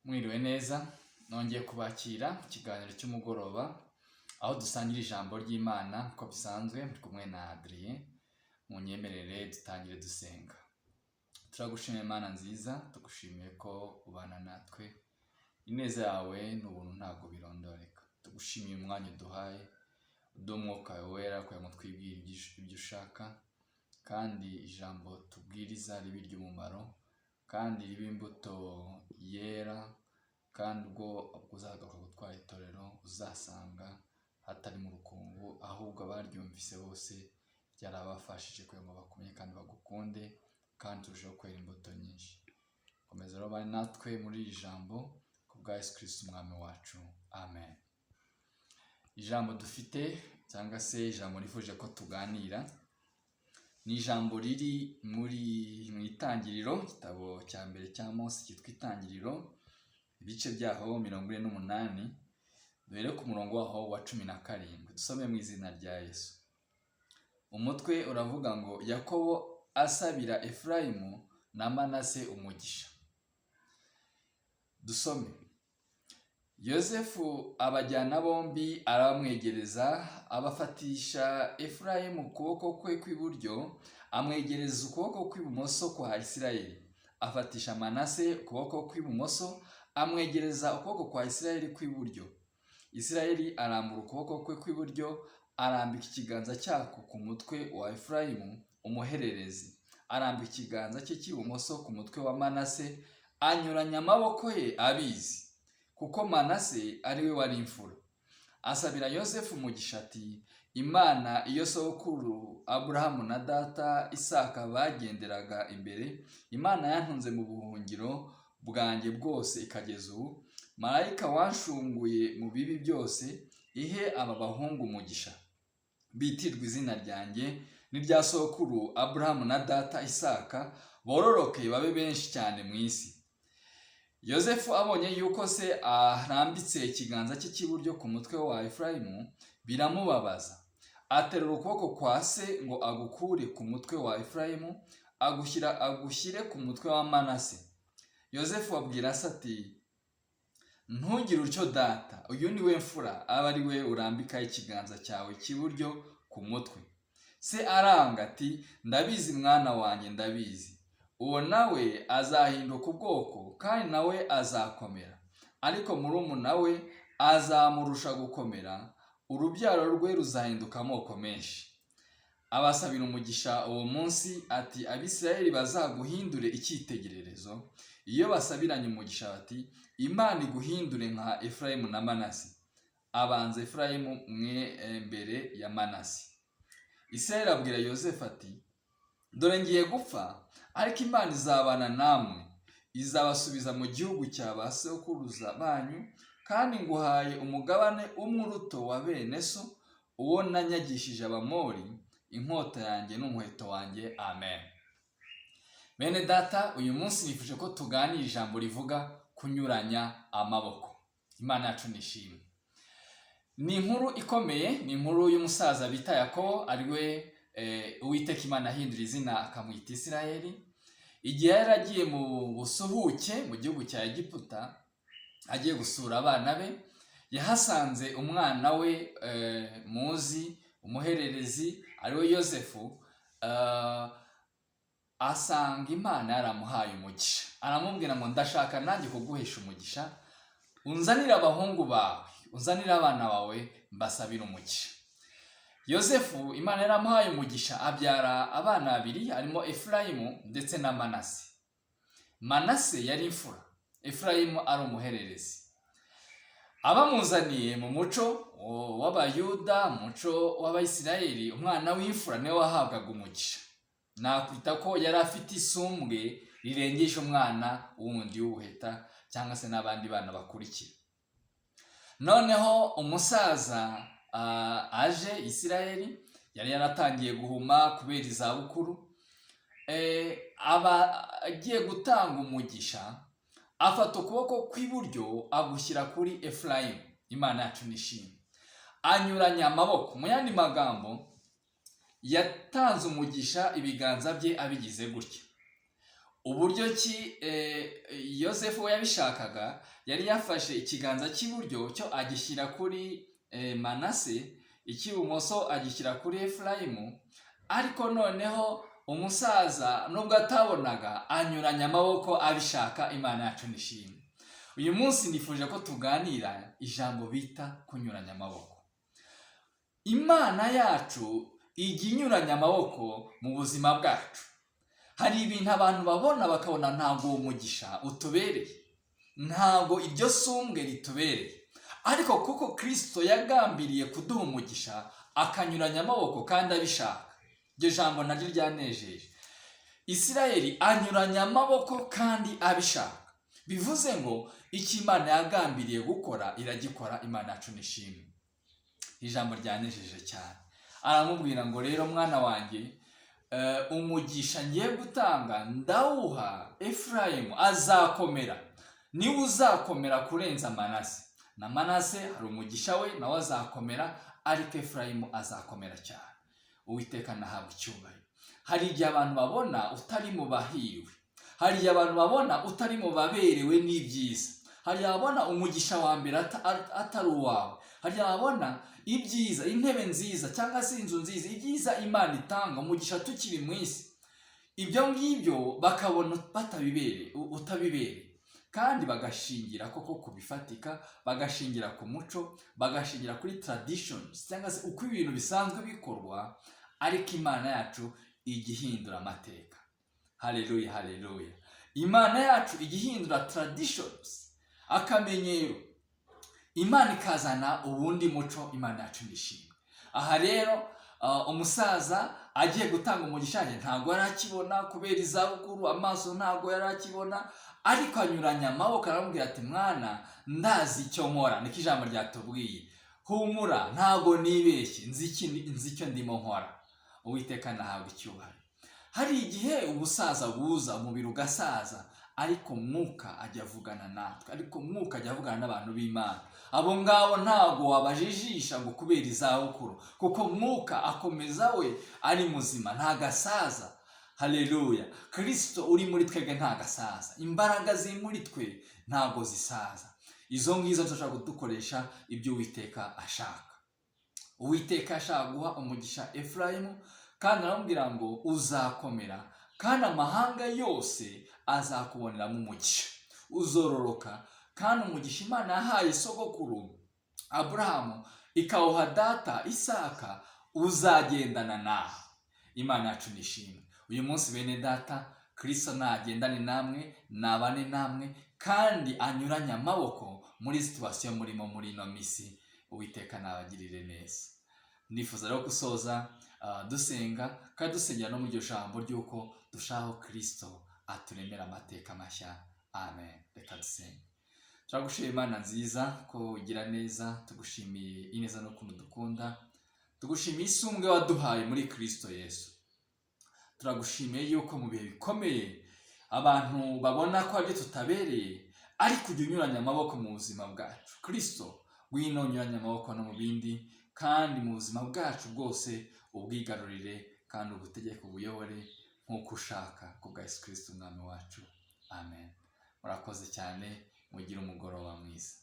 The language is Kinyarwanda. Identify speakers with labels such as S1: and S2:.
S1: Mwiriwe neza, nongeye kubakira mu kiganiro cy'umugoroba aho dusangira ijambo ry'Imana uko bisanzwe muri kumwe na Adrien. Munyemerere dutangire dusenga. Turagushimiye Imana nziza, tugushimiye ko ubana natwe. Ineza yawe n'ubuntu ntabwo birondoreka. Tugushimiye umwanya uduhaye, uduha umwuka wera kugira ngo twibwire ibyo ushaka, kandi ijambo tubwiriza ribe iry'umumaro, kandi ribe imbuto yera, kandi ubwo uzagaruka gutwara itorero uzasanga hatari mu rukungu, ahubwo abaryumvise bose ryarabafashije kugira ngo bakumenye kandi bagukunde, kandi turusheho kwera imbuto nyinshi. Komeza rero bari natwe muri iri jambo ku bwa Yesu Kristo umwami wacu, amen. Ijambo dufite cyangwa se ijambo nifuje ko tuganira ni ijambo riri mu itangiriro, igitabo cya mbere cya Mose cyitwa Itangiriro, ibice byaho 48, duhere ku murongo waho wa 17. Dusome mu izina rya Yesu. Umutwe uravuga ngo Yakobo asabira Efurayimu na Manase umugisha. Dusome. Yosefu abajyana bombi arabamwegereza, abafatisha Efurayimu ukuboko kwe kw'iburyo, amwegereza ukuboko kw'ibumoso kwa Isirayeli. Afatisha Manase ukuboko kw'ibumoso, amwegereza ukuboko kwa Isirayeli kw'iburyo. Isirayeli arambura ukuboko kwe kw'iburyo, arambika ikiganza cyako ku mutwe wa Efurayimu umuhererezi, arambika ikiganza cye cy'ibumoso ku mutwe wa Manase, anyuranya amaboko ye abizi, kuko Manase ari we wari imfura. Asabira Yosefu umugisha ati, Imana iyo sokuru Aburahamu na data Isaka bagenderaga imbere, Imana yantunze mu buhungiro bwanjye bwose ikageza ubu, marayika wanshunguye mu bibi byose, ihe aba bahungu umugisha, bitirwa izina ryanjye n'irya sokuru Aburahamu na data Isaka, bororoke babe benshi cyane mu isi. Yosefu abonye yuko se arambitse ikiganza cye cy'iburyo ku mutwe wa Efurayimu, biramubabaza. Aterura ukuboko kwa se ngo agukure ku mutwe wa Efurayimu, agushyire ku mutwe wa Manase. Yosefu abwira se ati, ntugire utyo data, uyu ni we mfura, aba ari we urambika ikiganza cyawe cy'iburyo ku mutwe. Se aranga ati, ndabizi mwana wanjye, ndabizi. Uwo nawe azahinduka ubwoko, kandi nawe azakomera, ariko murumuna we azamurusha gukomera, urubyaro rwe ruzahinduka amoko menshi. Abasabira umugisha uwo munsi ati, Abisirayeli bazaguhindure icyitegererezo. Iyo basabiranye umugisha bati, Imana iguhindure nka Efurayimu na Manase. Abanza Efurayimu mbere ya Manase. Isirayeli abwira Yosefu ati, dore ngiye gupfa, ariko Imana izabana namwe, izabasubiza mu gihugu cya ba sekuruza banyu, kandi nguhaye umugabane umwe uruto wa bene so, uwo nanyagishije Abamori, inkota yanjye n'umuheto wanjye. Amen. Bene data, uyu munsi nifuje ko tuganira ijambo rivuga kunyuranya amaboko. Imana yacu nishimwe. Ni inkuru ikomeye, ni inkuru y'umusaza bita Yakobo, ari we Uwiteka Imana ahindura izina akamwita Isirayeli. Igihe yari agiye mu busuhuke mu gihugu cya Egiputa, agiye gusura abana be, yahasanze umwana we muzi, umuhererezi, ari we Yosefu. Asanga Imana yaramuhaye umugisha, aramubwira ngo ndashaka nanjye kuguhesha umugisha, unzanire abahungu bawe, unzanire abana bawe, mbasabire umugisha. Yosefu Imana yaramuhaye umugisha, abyara abana babiri, harimo Efurayimu ndetse na Manase. Manase yari imfura, Efurayimu ari umuhererezi. Abamuzaniye mu muco w'Abayuda, umuco w'Abayisirayeli, umwana w'imfura niwe wahabwaga umugisha. Nakwita ko yari afite isumbwe rirengeje umwana wundi w'ubuheta cyangwa se n'abandi bana bakurikira. Noneho umusaza aje Isirayeli, yari yaratangiye guhuma kubera izabukuru, aba agiye gutanga umugisha, afata ukuboko kw'iburyo agushyira kuri Efurayimu. Imana yacu nishimwe. Anyuranya amaboko, mu yandi magambo yatanze umugisha ibiganza bye abigize gutya. uburyo ki Yosefu we yabishakaga, yari yafashe ikiganza cy'iburyo cyo agishyira kuri Manase, icy'ibumoso agishyira kuri Efurayimu, ariko noneho umusaza nubwo atabonaga anyuranya amaboko abishaka. Imana yacu nishimwe. Uyu munsi nifuje ko tuganira ijambo bita kunyuranya amaboko. Imana yacu ijya inyuranya amaboko mu buzima bwacu. Hari ibintu abantu babona bakabona ntabwo uwo mugisha utubereye, ntabwo iryo sumbwe ritubereye, ariko kuko Kristo yagambiriye kuduha umugisha akanyuranya amaboko kandi abishaka. Iryo jambo naryo ryanejeje. Isirayeli anyuranya amaboko kandi abishaka, bivuze ngo icyo Imana yagambiriye gukora iragikora. Imana yacu nishimwe. Ijambo ryanejeje cyane. Aramubwira ngo rero mwana wanjye, umugisha ngiye gutanga ndawuha Efurayimu, azakomera, niwe uzakomera kurenza Manase. Na Manase hari umugisha we nawe azakomera, ariko Efurayimu azakomera cyane. Uwiteka nahabwa icyubahiro. Hari igihe abantu babona utari mu bahiriwe, hari igihe abantu babona utari mu baberewe n'ibyiza, hari igihe babona umugisha wa mbere atari uwawe, hari igihe babona ibyiza, intebe nziza cyangwa se inzu nziza, ibyiza Imana itanga, umugisha tukiri mu isi, ibyo ngibyo bakabona utabibereye, kandi bagashingira koko kubifatika, bagashingira ku muco, bagashingira kuri traditions cyangwa se uko ibintu bisanzwe bikorwa. Ariko Imana yacu ijya ihindura amateka. Haleluya, haleluya. Imana yacu ijya ihindura traditions, akamenyero, Imana ikazana ubundi muco. Imana yacu nishimwe. Aha rero umusaza agiye gutanga umugisha ntabwo yari akibona kubera izabukuru, amaso ntabwo yari akibona, ariko anyuranya amaboko aramubwira ati mwana, ndazi icyo nkora. Niko ijambo ryatubwiye, humura ntabwo nibeshye, nzi icyo ndimo nkora. Uwiteka nahabwa icyubahiro. Hari igihe ubusaza buza, umubiri ugasaza, ariko mwuka ajya avugana natwe, ariko mwuka ajya avugana n'abantu b'Imana. Abo ngabo ntabwo wabajijisha ngo kubera izabukuru, kuko mwuka akomeza we ari muzima, ntagasaza. Haleluya. Kristo uri muri twebwe ntagasaza, imbaraga ziri muri twe ntabwo zisaza. Izo ngizo dushaka kudukoresha ibyo Uwiteka ashaka. Uwiteka ashaka guha umugisha Efurayimu, kandi aramubwira ngo uzakomera, kandi amahanga yose azakuboneramo umugisha, uzororoka. Kandi umugisha Imana yahaye sogokuru Aburahamu ikawuha data Isaka uzagendana nawe. Imana yacu nishimwe. Uyu munsi bene data, Kristo nagendane namwe, nabane namwe, kandi anyuranye amaboko muri situation murimo muri ino misi. Uwiteka nabagirire neza. Nifuza rero gusoza dusenga, kandi dusengera no mu iryo jambo ry'uko dushaho Kristo aturemera amateka mashya. Amen. Reka dusenge. Turagushimiye Imana nziza ko ugira neza, tugushimiye ineza n'ukuntu dukunda, tugushimiye isumbwe waduhaye muri Kristo Yesu. Turagushimiye yuko mu bihe bikomeye abantu babona ko ari tutabereye, ariko ujya unyuranya amaboko mu buzima bwacu. Kristo wino unyuranya amaboko no mu bindi, kandi mu buzima bwacu bwose ubwigarurire, kandi ubutegeke ubuyobore nk'uko ushaka, kubwa Yesu Kristo umwami wacu. Amen. Murakoze cyane, mugire umugoroba mwiza.